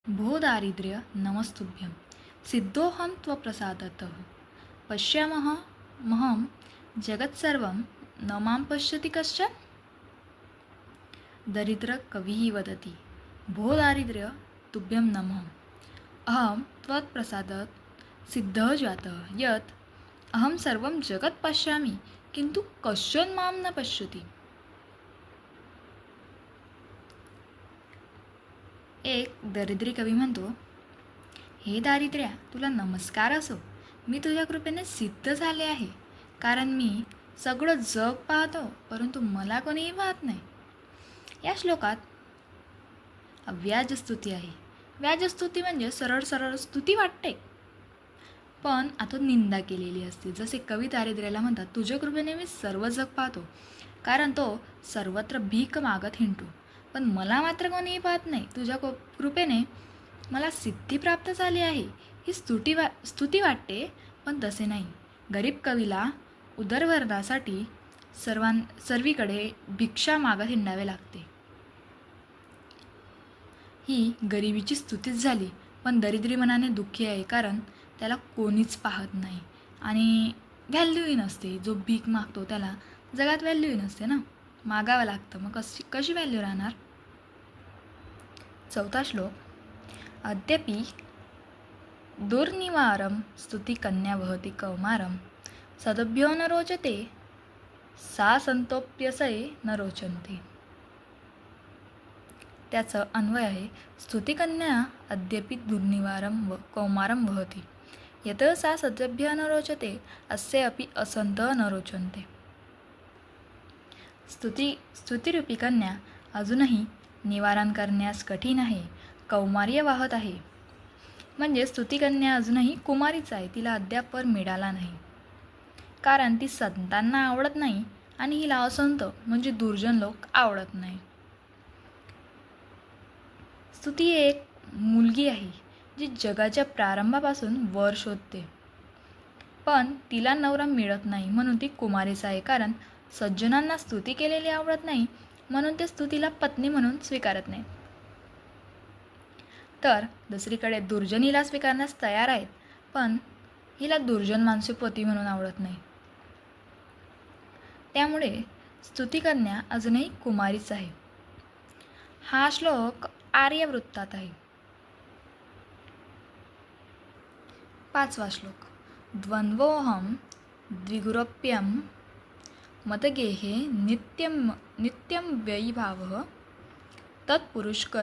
भो दारिद्र्य नमस्तुभ्यं सिद्धोऽहं त्वप्रसादतः पश्यामः महं जगत्सर्वं न मां पश्यति कश्चन। दरिद्रकविः वदति, भो दारिद्र्य तुभ्यं नमः। अहं त्वत्प्रसादात् सिद्धः जातः यत् अहं सर्वं जगत् पश्यामि किन्तु कश्चन मां न पश्यति। एक दरिद्री कवी म्हणतो, हे दारिद्र्या, तुला नमस्कार असो. मी तुझ्या कृपेने सिद्ध झाले आहे, कारण मी सगळं जग पाहतो परंतु मला कोणीही पाहत नाही. या श्लोकात व्याजस्तुती आहे. व्याजस्तुती म्हणजे सरळ सरळ स्तुती वाटते, पण आतून निंदा केलेली असते. जसे कवी दारिद्र्याला म्हणतात, तुझ्या कृपेने मी सर्व जग पाहतो, कारण तो सर्वत्र भीक मागत हिंडतो, पण मला मात्र कोणीही पाहत नाही. तुझ्या कृपेने मला सिद्धी प्राप्त झाली आहे, ही स्तुती वाटते, पण तसे नाही. गरीब कवीला उदरभरणासाठी सर्वीकडे भिक्षा मागत हिंडावे लागते. ही गरिबीची स्तुतीच झाली, पण दरिद्री मनाने दुःखी आहे, कारण त्याला कोणीच पाहत नाही आणि व्हॅल्यूही नसते. जो भीक मागतो त्याला जगात व्हॅल्यूही नसते ना, मागावं लागतं, मग कशी व्हॅल्यू राहणार. चौथा श्लोक. अद्यापि दुर्निवारं स्तुती कन्या वहति कौमारं सदभ्यो न रोचते सा संतोप्यसये न रोचन्ते. त्याचं अन्वय आहे, स्तुतिकन्या अद्यापि दुर्निवारं कौमारं वहति यत सा सदभ्य न रोचते अस्य अपि असंतः न रोचन्ते. स्तुतिरूपी कन्या अजूनही निवारण करण्यास कठीण आहे, कौमार्य वाहत आहे. म्हणजे स्तुतिकन्या अजूनही कुमारीच आहे, तिला अद्याप वर मिळाला नाही, कारण ती संतांना आवडत नाही आणि हिला असंत म्हणजे दुर्जन लोक आवडत नाही. स्तुती एक मुलगी आहे जी जगाच्या प्रारंभापासून वर शोधते, पण तिला नवरा मिळत नाही म्हणून ती कुमारीच आहे. कारण सज्जनांना स्तुती केलेली आवडत नाही म्हणून ते स्तुतीला पत्नी म्हणून स्वीकारत नाही. तर दुसरीकडे दुर्जनीला स्वीकारण्यास तयार आहेत, पण हिला दुर्जन माणसे पती म्हणून आवडत नाही. त्यामुळे स्तुतिकन्या अजूनही कुमारीच आहे. हा श्लोक आर्यवृत्तात आहे. पाचवा श्लोक. द्वंद्वोऽहं द्विगुरुप्यं मतगेहे नित्यं व्ययीभावः तत्पुरुषकर